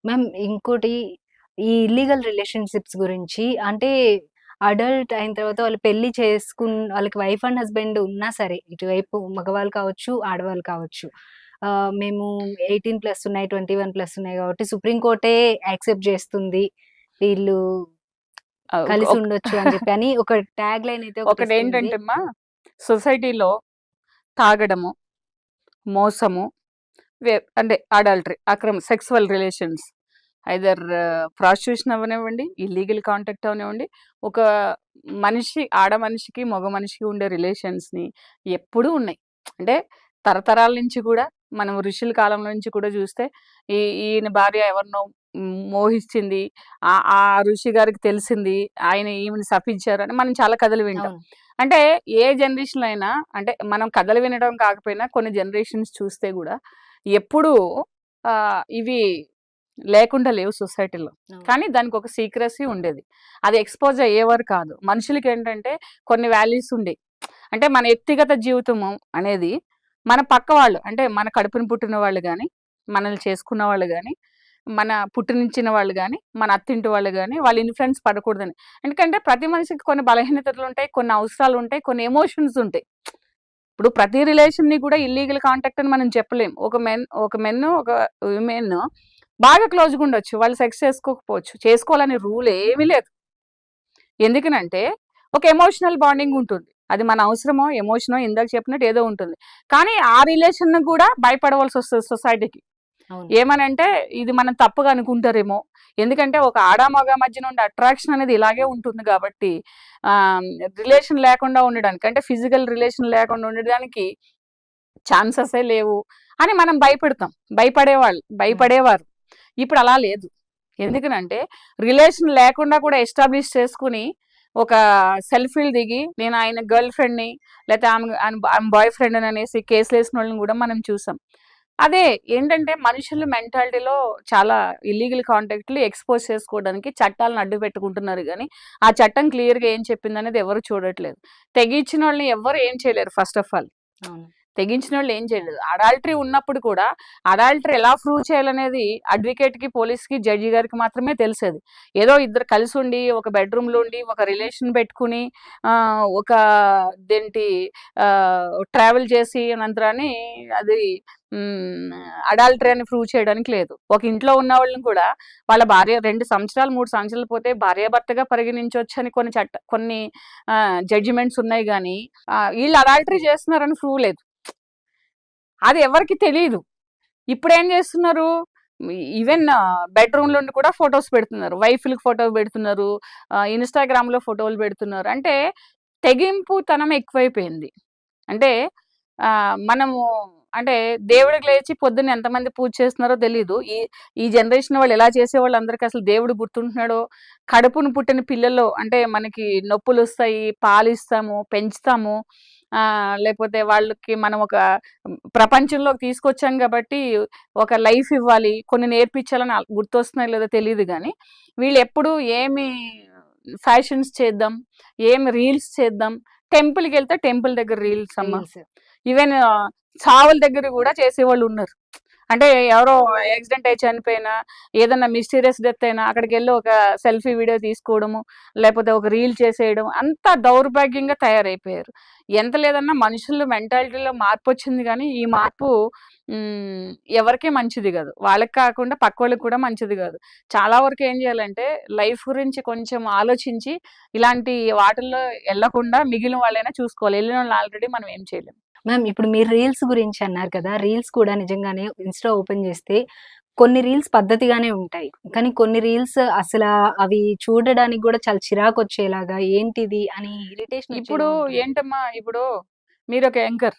Ma'am ఇంకోటి ఈ illegal relationships గురించి అంటే అడల్ట్ అయిన తర్వాత వాళ్ళు పెళ్లి వాళ్ళకి వైఫ్ అండ్ హస్బెండ్ ఉన్నా సరే, ఇటువైపు మగవాళ్ళు కావచ్చు, ఆడవాళ్ళు కావచ్చు. మేము 18+ ఉన్నాయి, 21+ ఉన్నాయి కాబట్టి సుప్రీం కోర్టే యాక్సెప్ట్ చేస్తుంది. వీళ్ళు ఒక కలిసి ఒక ఉండొచ్చు అని చెప్పి అని ఒక ట్యాగ్ లైన్ అయితే ఒకటిస్తుంది. ఒకటేంటంటే అమ్మా, సొసైటీలో తాగడము, మోసము, అంటే adultery, sexual relations, either prostitution అవ్వనివ్వండి, ఇల్లీగల్ కాంటాక్ట్ అవనివ్వండి, ఒక ఆడ మనిషికి మగ మనిషికి ఉండే రిలేషన్స్ని ఎప్పుడూ ఉన్నాయి. అంటే తరతరాల నుంచి కూడా, మనం ఋషుల కాలం నుంచి కూడా చూస్తే ఈయన భార్య ఎవరినో మోహించింది, ఆ ఋషి గారికి తెలిసింది, ఆయన ఈమెను శపించారు అని మనం చాలా కథలు వింటాం. అవును. అంటే ఏ జనరేషన్ అయినా, అంటే మనం కథలు వినడం కాకపోయినా కొన్ని జనరేషన్స్ చూస్తే కూడా ఎప్పుడూ ఇవి లేకుండా లేవు సొసైటీలో. అవును. కానీ దానికి ఒక సీక్రసీ ఉండేది. అది ఎక్స్‌పోజ్ అయ్యేవారు కాదు. మనుషులకేంటంటే కొన్ని వాల్యూస్ ఉండేయి. అంటే మన వ్యక్తిగత జీవితము అనేది మన పక్క వాళ్ళు, అంటే మన కడుపున పుట్టిన వాళ్ళు గానీ, మనల్ని చేసుకున్న వాళ్ళు గానీ, మన పుట్టినించిన వాళ్ళు గానీ, మన అత్తింటి వాళ్ళు గానీ, వాళ్ళ ఇన్‌ఫ్లుయెన్స్ పడకూడదని. ఎందుకంటే ప్రతి మనిషికి కొన్ని బలహీనతలుంటాయి, కొన్ని అవసరాలుంటాయి, కొన్ని ఎమోషన్స్ ఉంటాయి. ఇప్పుడు ప్రతి రిలేషన్‌ని కూడా ఇల్లీగల్ కాంటాక్ట్ అని మనం చెప్పలేం. ఒక మెన్, ఒక విమెన్ బాగా క్లోజ్‌గా ఉండొచ్చు. వాళ్ళు సెక్స్ చేసుకోకపోవచ్చు. చేసుకోవాలనే రూల్ ఏమీ లేదు. ఎందుకనంటే ఒక ఎమోషనల్ బాండింగ్ ఉంటుంది. అది మన అవసరమో, ఎమోషనో ఇందాక చెప్పినట్టు ఏదో ఉంటుంది. కానీ ఆ రిలేషన్‌ని కూడా భయపడవలసొస్తది సొసైటీకి. అవును. ఏమనంటే ఇది మనం తప్పుగా అనుకుంటారేమో. ఎందుకంటే ఒక ఆడ, మగ మధ్యన ఉండే అట్రాక్షన్ అనేది ఇలాగే ఉంటుంది కాబట్టి ఆహ్, రిలేషన్ లేకుండా ఉండడానికి, అంటే ఫిజికల్ రిలేషన్ లేకుండా ఉండడానికి ఛాన్సెసే లేవు అని మనం భయపెడతాం. భయపడేవారు. ఇప్పుడు అలా లేదు. ఎందుకనంటే రిలేషన్ లేకుండా కూడా ఎస్టాబ్లిష్ చేసుకొని ఒక సెల్ఫీలు దిగి నేను ఆయన గర్ల్ ఫ్రెండ్‌ని, లేతే ఆమె బాయ్ ఫ్రెండ్ అనేసి కేసులేసినోళ్ళని కూడా మనం చూసాం. అదే ఏంటంటే మనుషుల మెంటాలిటీలో చాలా ఇల్లీగల్ కాంటాక్ట్‌లు ఎక్స్‌పోజ్ చేసుకోవడానికి చట్టాలను అడ్డు పెట్టుకుంటున్నారు గానీ, ఆ చట్టం క్లియర్‌గా ఏం చెప్పిందనేది ఎవరు చూడట్లేదు. తెగించినోళ్ళని ఎవ్వరు ఏం చేయలేరు ఫస్ట్ ఆఫ్ ఆల్. అవును. తెగించినోళ్ళు ఏం చేయలేదు. అడాల్టరీ ఉన్నప్పుడు కూడా అడాల్టరీ ఎలా ప్రూవ్ చేయాలనేది అడ్వకేట్‌కి, పోలీస్‌కి, జడ్జి గారికి మాత్రమే తెలిసేది. ఏదో ఇద్దరు కలిసుండి, ఒక బెడ్‌రూమ్‌లో ఉండి, ఒక రిలేషన్ పెట్టుకుని ఒక ఇదేంటి ట్రావెల్ చేసి అనంతరాన్ని అది హ్మ్. అడాల్టరీ అని ప్రూవ్ చేయడానికి లేదు. ఒక ఇంట్లో ఉన్నవాళ్ళని కూడా వాళ్ళ భార్య 2 సంవత్సరాలు, 3 సంవత్సరాలు పోతే భార్యాభర్తగా పరిగణించొచ్చని కొన్ని జడ్జిమెంట్స్ ఉన్నాయి గానీ, ఈళ్ళు అడాల్టరీ చేస్తున్నారని ప్రూవ్ లేదు. అది ఎవరికీ తెలీదు. ఇప్పుడేం జేస్తున్నారు, ఈవెన్ బెడ్‌రూమ్‌లో ఉండి కూడా ఫోటోస్ పెడుతున్నారు. వైఫ్‌లకి ఫోటో పెడుతున్నారు. ఇన్‌స్టాగ్రామ్‌లో ఫోటోలు పెడుతున్నారు. అంటే తెగింపుతనం ఎక్కువైపోయింది. అంటే మనము అంటే దేవుడికి లేచి పొద్దున్న ఎంతమంది పూజ చేస్తున్నారో తెలీదు. ఈ జనరేషన్ వాళ్ళు ఎలా చేసేవాళ్ళు, అందరికి అసలు దేవుడు గుర్తుంటున్నాడో, కడుపున పుట్టిన పిల్లల్లో అంటే మనకి నొప్పులొస్తాయి, పాలిస్తాము, పెంచుతాము. లేకపోతే వాళ్ళకి మనం ఒక ప్రపంచంలోకి తీసుకొచ్చాం కాబట్టి ఒక లైఫ్ ఇవ్వాలి, కొన్ని నేర్పించాలని గుర్తొస్తున్నాయో లేదో తెలీదు గానీ, వీళ్ళెప్పుడు ఏమి ఫ్యాషన్స్ చేద్దాం, ఏమి రీల్స్ చేద్దాం, టెంపుల్‌కెళ్తే టెంపుల్ దగ్గర రీల్స్ అమ్మ. రీల్స్. ఈవెన్ చావుల దగ్గర గూడా చేసేవాళ్ళున్నారు. అంటే ఎవరో యాక్సిడెంట్ అయ్యి చనిపోయినా, ఏదన్నా మిస్టీరియస్ డెత్ అయినా అక్కడికెళ్ళి ఒక సెల్ఫీ వీడియో తీసుకోవడము, లేపోతే ఒక రీల్ చేసేయడం, అంతా దౌర్భాగ్యంగా తయారైపోయారు. ఎంత లేదన్నా మనుషుల మెంటాలిటీలో మార్పొచ్చింది గానీ, ఈ మార్పు హ్మ్, ఎవరికీ మంచిది గాదు. వాళ్ళకి కాకుండా పక్కోళ్ళకి కూడా మంచిది గాదు. చాలా వరకు ఏం జేయాలంటే, లైఫ్ గురించి కొంచెం ఆలోచించి, ఇలాంటి వాటిల్లో ఎళ్ళకుండా మిగిలిన వాళ్ళైనా చూసుకోవాలి. ఎళ్ళినోళ్ళని ఆల్రెడీ మనం ఏం చేయలేం. మ్యామ్ ఇప్పుడు మీరు రీల్స్ గురించి అన్నారు కదా! రీల్స్ కూడా నిజంగానే ఇన్‌స్టా ఓపెన్ చేస్తే కొన్ని రీల్స్ పద్ధతిగానే ఉంటాయి. కానీ కొన్ని రీల్స్ అవి చూడడానికి గూడా చాలా చిరాకొచ్చేలాగా ఏంటిది అని ఇరిటేషన్ ఇప్పుడు వచ్చేలా ఉంటుంది. ఏంటమ్మా, ఇప్పుడు మీరొక యాంకర్.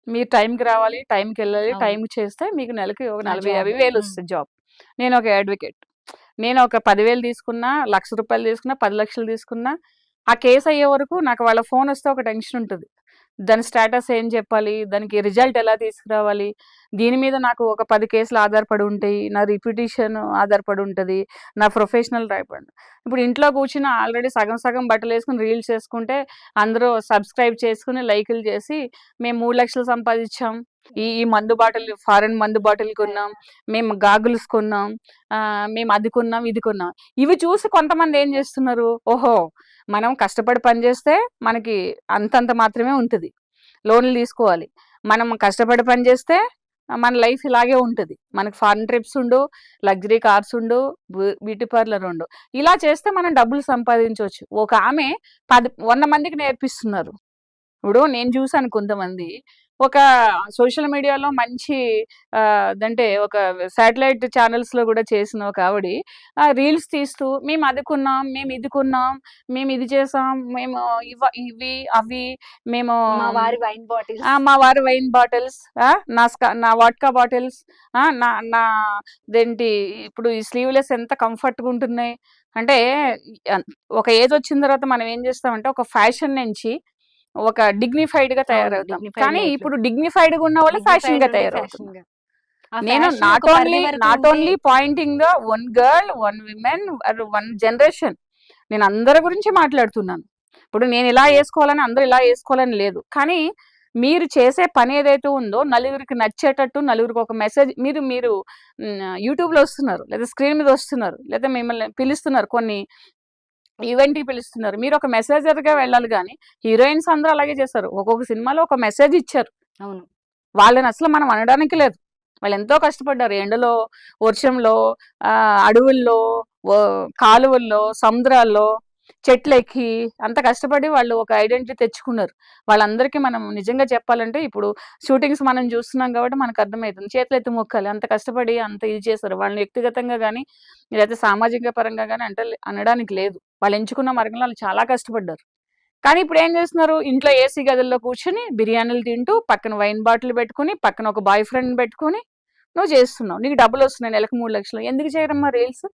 మీరు టైంకి రావాలి, టైంకెళ్ళాలి, అవును. టైంకి చేస్తే మీకు నెలకి ఒక ఆ 40, జాబ్. 50 వేలు హ్మ్. వస్తది జాబ్. నేనొక అడ్వకేట్. నేను ఒక 10,000 తీసుకున్నా, రూ. 1,00,000 తీసుకున్నా, 10,00,000 తీసుకున్నా, ఆ కేస్ అయ్యే వరకు నాకు వాళ్ళ ఫోనొస్తే ఒక టెన్షన్ ఉంటది. దాని స్టేటస్ ఏం చెప్పాలి? దానికి రిజల్ట్ ఎలా తీసుకురావాలి? దీని మీద నాకు ఒక 10 కేసులు ఆధారపడి ఉంటాయి. నా రిప్యుటేషన్ ఆధారపడి ఉంటది. నా ప్రొఫెషనల్ రాయపడి. ఇప్పుడు ఇంట్లో కూర్చొని ఆల్రెడీ సగం సగం బట్టలేసుకొని రీల్స్ చేసుకుంటే అందరూ సబ్స్క్రైబ్ చేసుకొని, లైకులు చేసి మేము 3,00,000 సంపాదించాం, ఈ మందు బాటిల్, ఫారెన్ మందు బాటిల్ కొన్నాం, మేము గాగుల్స్ కొన్నాం, మేము అది కొన్నాం, ఇది కొన్నాం. ఇవి చూసి కొంతమంది ఏం చేస్తున్నారు, ఓహో మనం కష్టపడి పని చేస్తే మనకి అంతంత మాత్రమే ఉంటుంది, లోన్లు తీసుకోవాలి, మనం కష్టపడి పని చేస్తే మన లైఫ్ ఇలాగే ఉంటుంది, మనకి ఫారెన్ ట్రిప్స్ ఉండు, లగ్జరీ కార్స్ ఉండు, బ్యూటీ పార్లర్ ఉండు, ఇలా చేస్తే మనం డబ్బులు సంపాదించవచ్చు. ఒక ఆమె 100 మందికి నేర్పిస్తున్నారు. ఇప్పుడు నేను చూసాను కొంతమంది ఒక సోషల్ మీడియాలో మంచి అంటే ఒక శాటిలైట్ ఛానల్స్ లో కూడా చేసిన ఒక ఆవిడ రీల్స్ తీస్తూ మేము అది కొన్నాం, మేము ఇది కొన్నాం, మేము ఇది చేసాం, మేము ఇవి అవి, మేము మా వారి వైన్ బాటిల్స్, మా వారి వైన్ బాటిల్స్, నా వాట్కా బాటిల్స్, నా నా దేంటి ఇప్పుడు ఈ స్లీవ్లెస్ ఎంత కంఫర్ట్ గా ఉంటున్నాయి అంటే, ఒక ఏజ్ వచ్చిన తర్వాత మనం ఏం చేస్తామంటే ఒక ఫ్యాషన్ నుంచి ఒక డిగ్నిఫైడ్ గా తయారవుతాం. కానీ ఇప్పుడు డిగ్నిఫైడ్ గా ఉన్న వాళ్ళు ఫ్యాషన్ గా తయారవుతున్నారు. నేను not only pointing the one girl, one women, one generation, నేను అందరి గురించి మాట్లాడుతున్నాను. ఇప్పుడు నేను ఇలా వేసుకోవాలని, అందరూ ఇలా వేసుకోవాలని లేదు, కానీ మీరు చేసే పని ఏదైతే ఉందో నలుగురికి నచ్చేటట్టు, నలుగురికి ఒక మెసేజ్, మీరు యూట్యూబ్ లో వస్తున్నారు, లేదా స్క్రీన్ మీద వస్తున్నారు, లేదా మిమ్మల్ని పిలుస్తున్నారు, కొన్ని ఈవెంట్ కి పిలుస్తున్నారు, మీరు ఒక మెసేజర్ గా వెళ్ళాలి. కానీ హీరోయిన్స్ అందరూ అలాగే చేస్తారు, ఒక్కొక్క సినిమాలో ఒక మెసేజ్ ఇచ్చారు. అవును, వాళ్ళని అసలు మనం అనడానికి లేదు, వాళ్ళు ఎంతో కష్టపడ్డారు, ఎండలో, వర్షంలో, అడవుల్లో, కాలువల్లో, సముద్రాల్లో, చెట్లెక్కి అంత కష్టపడి వాళ్ళు ఒక ఐడెంటిటీ తెచ్చుకున్నారు. వాళ్ళందరికీ మనం నిజంగా చెప్పాలంటే ఇప్పుడు షూటింగ్స్ మనం చూస్తున్నాం కాబట్టి మనకు అర్థమవుతుంది, చేతులు ఎత్తి మొక్కాలి, అంత కష్టపడి అంత ఇది చేస్తారు. వాళ్ళని వ్యక్తిగతంగా కానీ లేకపోతే సామాజిక పరంగా కానీ అనడానికి లేదు, వాళ్ళు ఎంచుకున్న మార్గంలో వాళ్ళు చాలా కష్టపడ్డారు. కానీ ఇప్పుడు ఏం చేస్తున్నారు, ఇంట్లో ఏసీ గదుల్లో కూర్చొని బిర్యానీలు తింటూ, పక్కన వైన్ బాటిల్ పెట్టుకుని, పక్కన ఒక బాయ్ ఫ్రెండ్ పెట్టుకుని నువ్వు చేస్తున్నావు, నీకు డబ్బులు వస్తున్నాయి, నెలకు 3 లక్షలు. ఎందుకు చేయరమ్మా రీల్స్?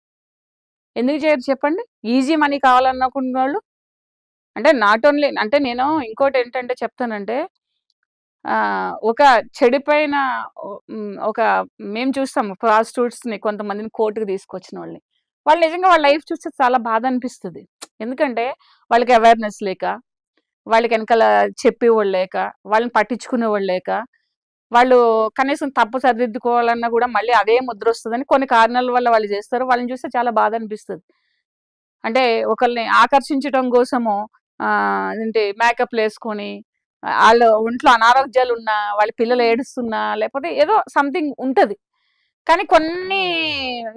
ఎందుకు చేయరు చెప్పండి? ఈజీ మనీ కావాలనుకున్న వాళ్ళు. అంటే నాట్ ఓన్లీ, అంటే నేను ఇంకోటి ఏంటంటే చెప్తానంటే, ఒక చెడిపోయిన ఒక మేము చూస్తాము ప్రాస్టిట్యూట్స్ని, కొంతమందిని కోర్టుకు తీసుకొచ్చిన వాళ్ళని, వాళ్ళు నిజంగా వాళ్ళ లైఫ్ చూస్తే చాలా బాధ అనిపిస్తుంది. ఎందుకంటే వాళ్ళకి అవేర్నెస్ లేక, వాళ్ళకి వెనకాల చెప్పేవాళ్ళు లేక, వాళ్ళని పట్టించుకునేవాళ్ళు లేక, వాళ్ళు కనీసం తప్పు సరిదిద్దుకోవాలన్నా కూడా మళ్ళీ అదే ముద్ర వస్తుందని కొన్ని కారణాల వల్ల వాళ్ళు చేస్తారు. వాళ్ళని చూస్తే చాలా బాధ అనిపిస్తుంది. అంటే ఒకరిని ఆకర్షించడం కోసము ఏంటి మేకప్లు వేసుకొని, వాళ్ళ ఒంట్లో అనారోగ్యాలు ఉన్నా, వాళ్ళ పిల్లలు ఏడుస్తున్నా, లేకపోతే ఏదో సంథింగ్ ఉంటది. కానీ కొన్ని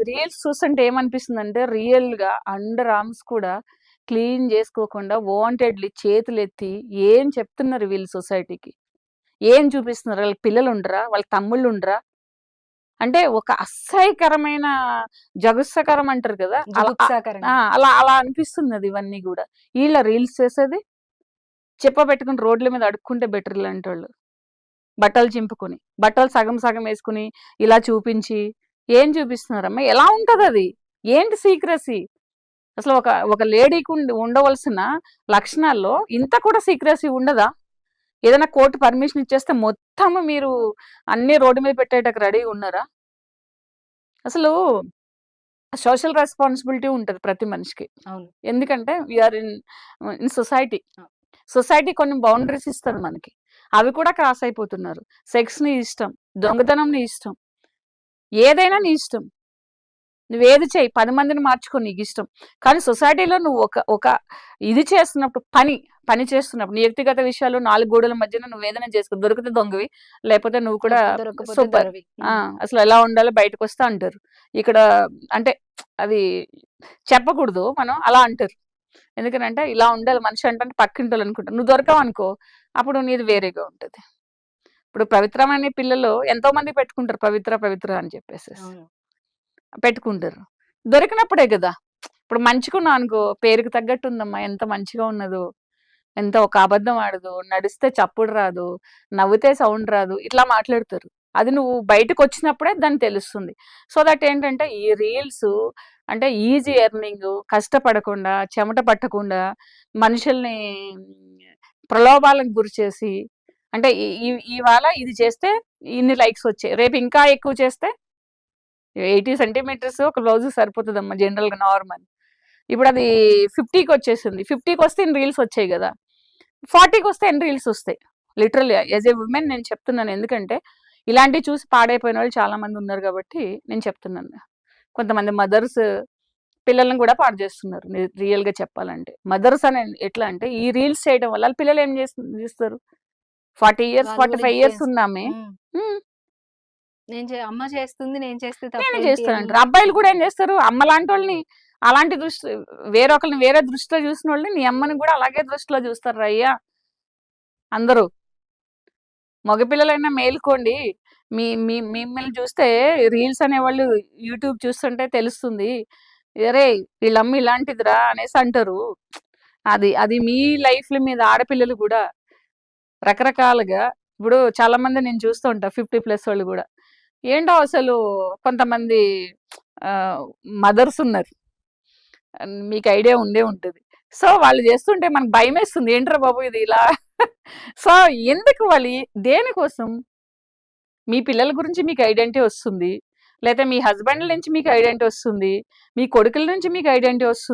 రీల్స్ చూస్తుంటే ఏమనిపిస్తుందంటే, రియల్ గా అండర్ ఆర్మ్స్ కూడా క్లీన్ చేసుకోకుండా వాంటెడ్లీ చేతులు ఎత్తి ఏం చెప్తున్నారు వీళ్ళు సొసైటీకి, ఏం చూపిస్తున్నారు? వాళ్ళకి పిల్లలు ఉండరా, వాళ్ళ తమ్ముళ్ళు ఉండరా? అంటే ఒక అసహ్యకరమైన, జగుత్సకరం అంటారు కదా, అలా అలా అనిపిస్తుంది అది. ఇవన్నీ కూడా వీళ్ళ రీల్స్ చేసేది, చెప్పబెట్టుకుని రోడ్ల మీద అడుక్కుంటే బెటర్ ఇలాంటి వాళ్ళు. బట్టలు చింపుకొని, బట్టలు సగం సగం వేసుకుని ఇలా చూపించి ఏం చూపిస్తున్నారమ్మా? ఎలా ఉంటది అది? ఏంటి సీక్రసీ? అసలు ఒక లేడీకి ఉండవలసిన లక్షణాల్లో ఇంత కూడా సీక్రసీ ఉండదా? ఏదైనా కోర్టు పర్మిషన్ ఇచ్చేస్తే మొత్తం మీరు అన్ని రోడ్డు మీద పెట్టేటకు రెడీగా ఉన్నారా? అసలు సోషల్ రెస్పాన్సిబిలిటీ ఉంటుంది ప్రతి మనిషికి. ఎందుకంటే వీఆర్ ఇన్ సొసైటీ. సొసైటీ కొన్ని బౌండరీస్ ఇస్తుంది మనకి, అవి కూడా క్రాస్ అయిపోతున్నారు. సెక్స్ ని ఇష్టం, దొంగతనం నీ ఇష్టం, ఏదైనా నీ ఇష్టం, నువ్వేది చేయి, 10 మందిని మార్చుకో, నీకు ఇష్టం. కానీ సొసైటీలో నువ్వు ఒక ఇది చేస్తున్నప్పుడు, పని చేస్తున్నప్పుడు, నీ వ్యక్తిగత విషయాలు 4 గోడల మధ్యన నువ్వు ఏదైనా చేసుకో, దొరికితే దొంగవి, లేకపోతే నువ్వు కూడా సూపర్, అసలు ఎలా ఉండాలో బయటకు వస్తా అంటారు. ఇక్కడ అంటే అది చెప్పకూడదు, మనం అలా అంటారు. ఎందుకంటే ఇలా ఉండాలి మనిషి అంటే పక్కింటి వాళ్ళు అనుకుంటారు. నువ్వు దొరకవు అనుకో, అప్పుడు నీది వేరేగా ఉంటుంది. ఇప్పుడు పవిత్రమైన పిల్లలు ఎంతో మంది పెట్టుకుంటారు, పవిత్ర పవిత్ర అని చెప్పేసి పెట్టుకుంటారు. దొరికినప్పుడే కదా. ఇప్పుడు మంచిగున్నా అనుకో, పేరుకి తగ్గట్టు ఉందమ్మా, ఎంత మంచిగా ఉన్నదో, ఎంత ఒక అబద్ధం ఆడదు, నడిస్తే చప్పుడు రాదు, నవ్వుతే సౌండ్ రాదు, ఇట్లా మాట్లాడతారు. అది నువ్వు బయటకు వచ్చినప్పుడే దాన్ని తెలుస్తుంది. సో దట్ ఏంటంటే ఈ రీల్స్ అంటే ఈజీ ఎర్నింగ్, కష్టపడకుండా, చెమట పట్టకుండా, మనుషుల్ని ప్రలోభాలకు గురి చేసి, అంటే ఇవాళ ఇది చేస్తే ఇన్ని లైక్స్ వచ్చాయి, రేపు ఇంకా ఎక్కువ చేస్తే 80 సెంటీమీటర్స్ ఒక బ్లౌజ్ సరిపోతుందమ్మా జనరల్గా నార్మల్. ఇప్పుడు అది 50కి వచ్చేసింది, 50కి వస్తే ఇన్ని రీల్స్ వచ్చాయి కదా, 40కి వస్తే ఎన్ని రీల్స్ వస్తాయి? లిటరల్లీ యాజ్ ఏ ఉమెన్ నేను చెప్తున్నాను. ఎందుకంటే ఇలాంటివి చూసి పాడైపోయిన వాళ్ళు చాలా మంది ఉన్నారు కాబట్టి నేను చెప్తున్నాను. కొంతమంది మదర్స్ పిల్లల్ని కూడా పాడు చేస్తున్నారు రియల్ గా చెప్పాలంటే. మదర్స్ అనే ఎట్లా అంటే ఈ రీల్స్ చేయడం వల్ల వాళ్ళ పిల్లలు ఏం చేస్తారు, 40 ఇయర్స్ వాళ్ళు కూడా 45 ఇయర్స్ ఇన్ఫ్లుయెన్స్. ఉన్నామే అమ్మ చేస్తుంది, నేను చేస్తే నేను తప్పేంటి చేస్తానంటారు. అని. అబ్బాయిలు కూడా ఏం చేస్తారు, అమ్మ లాంటి వాళ్ళని అలాంటి దృష్టి, వేరొకరిని వేరే దృష్టిలో చూసిన వాళ్ళని నీ అమ్మని కూడా అలాగే దృష్టిలో చూస్తారు అయ్యా అందరూ. మగపిల్లలైనా మేల్కోండి. మిమ్మల్ని చూస్తే రీల్స్ అనేవాళ్ళు యూట్యూబ్ చూస్తుంటే తెలుస్తుంది, అరే వీళ్ళమ్మ ఇలాంటిదిరా అనేసి అంటారు. అది అది మీ లైఫ్ల మీద ఆడపిల్లలు కూడా రకరకాలుగా. ఇప్పుడు చాలా మంది నేను చూస్తూ ఉంటా 50+ వాళ్ళు కూడా ఏంటో అసలు కొంతమంది మదర్స్ ఉన్నారు, మీకు ఐడియా ఉండే ఉంటుంది. సో వాళ్ళు చేస్తుంటే మనకు భయం వేస్తుంది, ఏంట్రా బాబు ఇది ఇలా. సో ఎందుకు వాళ్ళు దేనికోసం? మీ పిల్లల గురించి మీకు ఐడెంటిటీ వస్తుంది, లేకపోతే మీ హస్బెండ్ నుంచి మీకు ఐడెంటిటీ వస్తుంది, మీ కొడుకుల నుంచి మీకు ఐడెంటిటీ వస్తుంది.